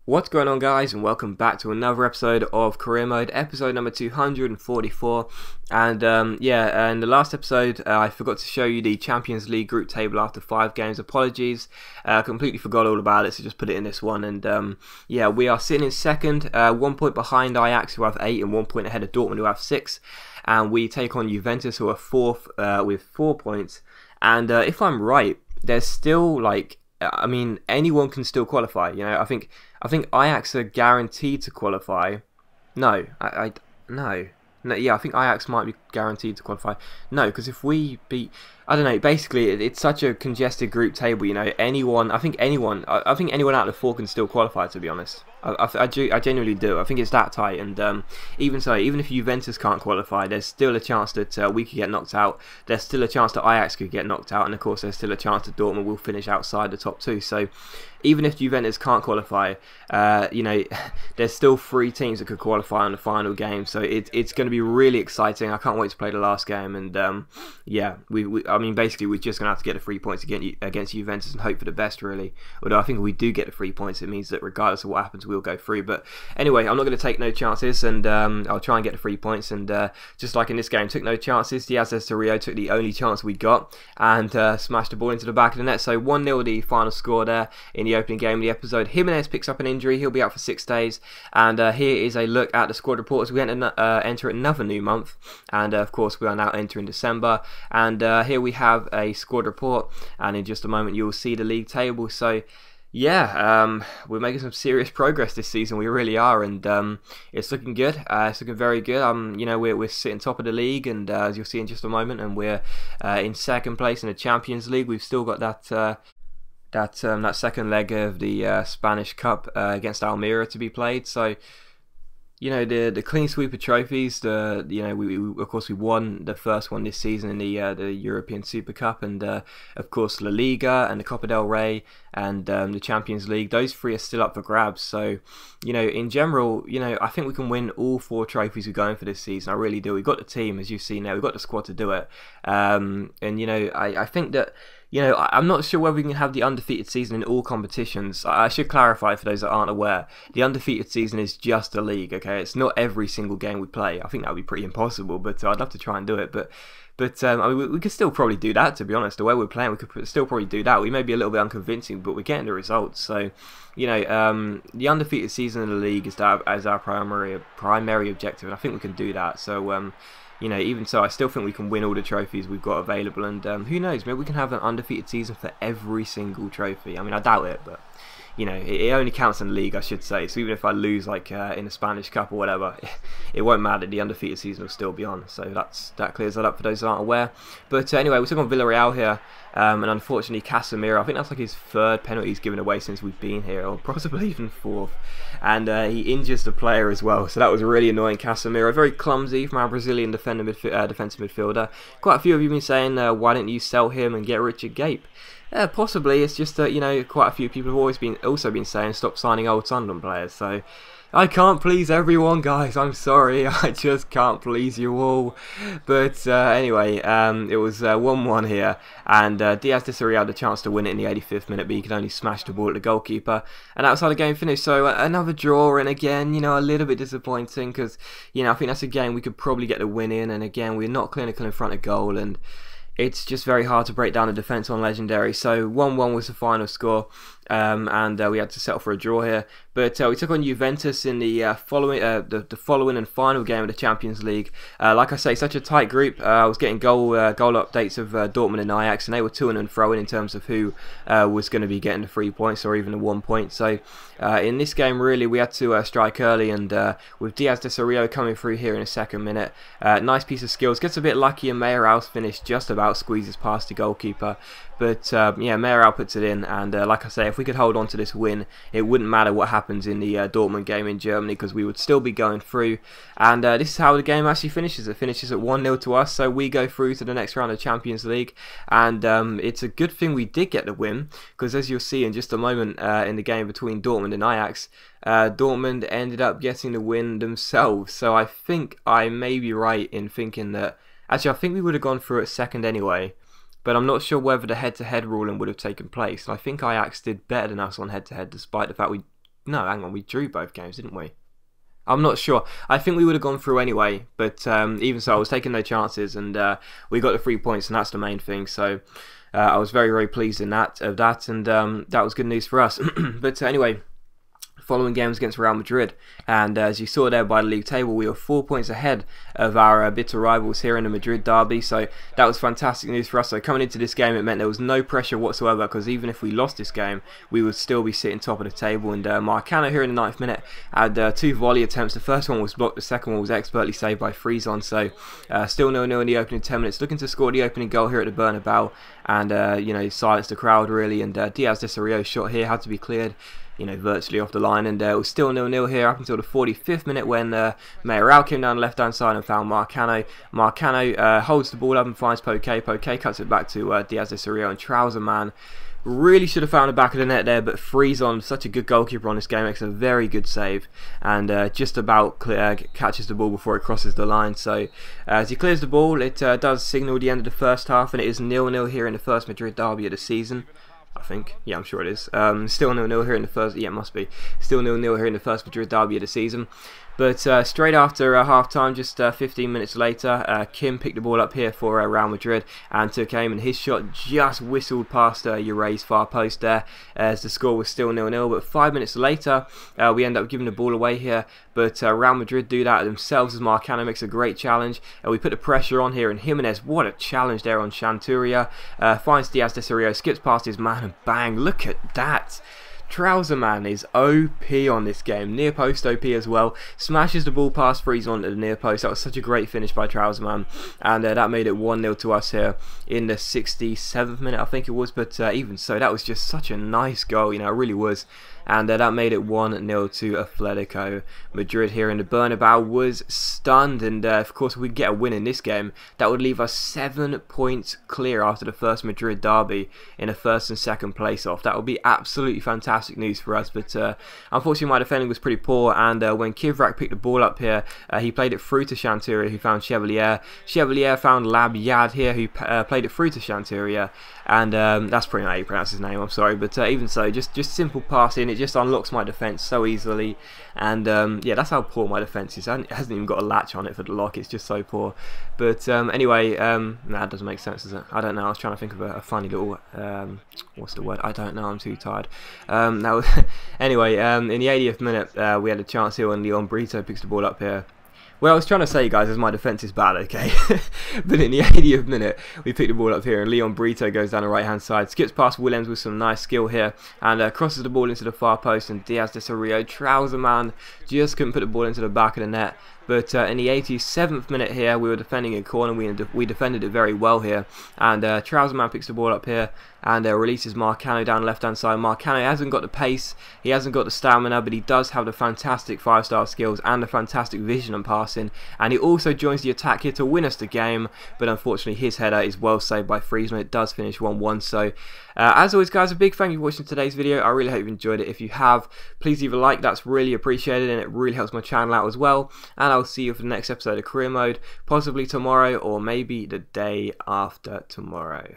What's going on, guys, and welcome back to another episode of Career Mode, episode number 244. And in the last episode I forgot to show you the Champions League group table after 5 games. Apologies, completely forgot all about it, so just put it in this one. And we are sitting in second, 1 point behind Ajax, who have 8, and 1 point ahead of Dortmund, who have 6. And we take on Juventus, who are 4th with 4 points. And if I'm right, there's still anyone can still qualify. You know, I think Ajax are guaranteed to qualify. No, I think Ajax might be guaranteed to qualify. No, because if we beat, I don't know. Basically, it's such a congested group table. You know, I think anyone out of the 4 can still qualify. To be honest, I genuinely do. I think it's that tight. And even so, even if Juventus can't qualify, there's still a chance that we could get knocked out. There's still a chance that Ajax could get knocked out, and of course, there's still a chance that Dortmund will finish outside the top 2. So even if Juventus can't qualify, there's still 3 teams that could qualify on the final game. So it's going to be really exciting. I can't wait to play the last game. And basically, we're just going to have to get the 3 points against Juventus and hope for the best, really. Although I think if we do get the 3 points, it means that regardless of what happens, we'll go through. But anyway, I'm not going to take no chances, and I'll try and get the 3 points. And just like in this game, took no chances. Casimiro took the only chance we got and smashed the ball into the back of the net. So 1-0 the final score there in the opening game of the episode. Jimenez picks up an injury. He'll be out for 6 days. And here is a look at the squad report as we enter another new month. And of course, we are now entering December. And here we have a squad report, and in just a moment you'll see the league table. So yeah, we're making some serious progress this season. We really are, and it's looking good. It's looking very good. We're sitting top of the league, and as you'll see in just a moment, and we're in second place in the Champions League. We've still got that second leg of the Spanish Cup against Almeria to be played. So, you know, the clean sweep of trophies. We of course we won the first one this season in the European Super Cup, and of course La Liga and the Copa del Rey and the Champions League. Those 3 are still up for grabs. So, you know, in general, you know, I think we can win all 4 trophies we're going for this season. I really do. We've got the team, as you've seen there. We've got the squad to do it. And you know, I think that, you know, I'm not sure whether we can have the undefeated season in all competitions. I should clarify for those that aren't aware, the undefeated season is just a league, okay? It's not every single game we play. I think that would be pretty impossible, but I'd love to try and do it. But we could still probably do that, to be honest. The way we're playing, we could still probably do that. We may be a little bit unconvincing, but we're getting the results. So, you know, the undefeated season in the league is our primary objective, and I think we can do that. So, you know, even so, I still think we can win all the trophies we've got available, and who knows, maybe we can have an undefeated season for every single trophy. I mean, I doubt it, but you know, it only counts in the league, I should say. So even if I lose, like in the Spanish Cup or whatever, it won't matter. The undefeated season will still be on. So that clears that up for those that aren't aware. But anyway, we took on Villarreal here, and unfortunately Casimiro, I think that's like his 3rd penalty he's given away since we've been here, or possibly even 4th. And he injures the player as well, so that was really annoying. Casimiro, very clumsy from our Brazilian defensive midfielder. Quite a few of you have been saying, why don't you sell him and get Richard Gape? Possibly. It's just that, you know, quite a few people have also been saying stop signing old Sunderland players. So I can't please everyone, guys. I'm sorry. I just can't please you all. But anyway, it was 1-1 here, and Diaz de Soria had the chance to win it in the 85th minute, but he could only smash the ball at the goalkeeper, and that's how the game finished. So another draw, and again, you know, a little bit disappointing, because, you know, I think that's a game we could probably get the win in, and again, we're not clinical in front of goal, and it's just very hard to break down the defence on Legendary. So 1-1 was the final score, and we had to settle for a draw here. But we took on Juventus in the following and final game of the Champions League. Like I say, such a tight group. I was getting goal updates of Dortmund and Ajax, and they were to-ing and fro-ing in terms of who was going to be getting the 3 points or even the 1 point. So in this game, really, we had to strike early, and with Diaz de Soria coming through here in the 2nd minute, nice piece of skills. Gets a bit lucky, and Mayoral's finish just about squeezes past the goalkeeper. But yeah, Mayoral puts it in, and like I say, if we could hold on to this win, it wouldn't matter what happens in the Dortmund game in Germany, because we would still be going through. And this is how the game actually finishes. It finishes at 1-0 to us, so we go through to the next round of Champions League. And it's a good thing we did get the win, because as you'll see in just a moment in the game between Dortmund and Ajax, Dortmund ended up getting the win themselves. So I think I may be right in thinking that, actually I think we would have gone through at second anyway. but I'm not sure whether the head-to-head ruling would have taken place. And I think Ajax did better than us on head-to-head, despite the fact we drew both games, didn't we? I'm not sure. I think we would have gone through anyway, but even so, I was taking no chances, and we got the 3 points, and that's the main thing. So I was very, very pleased in that, and that was good news for us. But anyway, following games against Real Madrid, and as you saw there by the league table, we were 4 points ahead of our bitter rivals here in the Madrid derby, so that was fantastic news for us. So coming into this game, it meant there was no pressure whatsoever, because even if we lost this game, we would still be sitting top of the table. And Marcano here in the 9th minute had 2 volley attempts. The first one was blocked, the second one was expertly saved by Friesen. So still 0-0 in the opening 10 minutes, looking to score the opening goal here at the Bernabeu, and you know, silence the crowd really. And Diaz de Sarrio's shot here had to be cleared, you know, virtually off the line, and it was still 0-0 here up until the 45th minute when Mayoral came down the left-hand side and found Marcano. Marcano holds the ball up and finds Poké. Poké cuts it back to Diaz de Sarrio, and Trouser Man really should have found the back of the net there, but Friesen, such a good goalkeeper on this game, makes a very good save, and just about catches the ball before it crosses the line. So as he clears the ball, it does signal the end of the first half, and it is 0-0 here in the first Madrid derby of the season. I think, yeah, I'm sure it is. Still 0-0 here in the first. Yeah, it must be still 0-0 here in the first Madrid derby of the season. But straight after half-time, just 15 minutes later, Kim picked the ball up here for Real Madrid and took aim, and his shot just whistled past Ure's far post there, as the score was still 0-0. But 5 minutes later, we end up giving the ball away here, but Real Madrid do that themselves as Marcano makes a great challenge. We put the pressure on here, and Jimenez, what a challenge there on Chanturia, finds Diaz de Sarrio, skips past his man, and bang, look at that. Trouser Man is OP on this game, near post OP as well, smashes the ball past Friesen to the near post. That was such a great finish by Trouser Man, and that made it 1-0 to us here in the 67th minute, I think it was. But even so, that was just such a nice goal, you know, it really was. And that made it 1-0 to Atletico Madrid here in the Bernabeu. Was stunned, and of course if we get a win in this game, that would leave us 7 points clear after the first Madrid derby in a first and second place off. That would be absolutely fantastic news for us, but unfortunately my defending was pretty poor, and when Kivrak picked the ball up here, he played it through to Chanturia, who found Chevalier. Chevalier found Labyad here, who played it through to Chanturia, and that's pretty much how you pronounce his name, I'm sorry, but even so, just simple passing, it just unlocks my defence so easily. And yeah, that's how poor my defence is. It hasn't even got a latch on it for the lock, it's just so poor. But anyway, that doesn't make sense, does it? I don't know, I was trying to think of a funny little, what's the word? I don't know, I'm too tired. Now, anyway, in the 80th minute, we had a chance here when Leon Brito picks the ball up here. Well, I was trying to say, guys, is my defence is bad, okay? But in the 80th minute, we pick the ball up here, and Leon Brito goes down the right-hand side, skips past Willems with some nice skill here, and crosses the ball into the far post, and Diaz de Sarrio, Trouser Man, just couldn't put the ball into the back of the net. But in the 87th minute here, we were defending a corner. We defended it very well here. And Trouser Man picks the ball up here and releases Marcano down the left-hand side. Marcano hasn't got the pace, he hasn't got the stamina, but he does have the fantastic 5-star skills and the fantastic vision and passing. And he also joins the attack here to win us the game. But unfortunately, his header is well saved by Friesen. It does finish 1-1. So as always, guys, a big thank you for watching today's video. I really hope you enjoyed it. If you have, please leave a like. That's really appreciated, and it really helps my channel out as well. And I'll see you for the next episode of Career Mode, possibly tomorrow or maybe the day after tomorrow.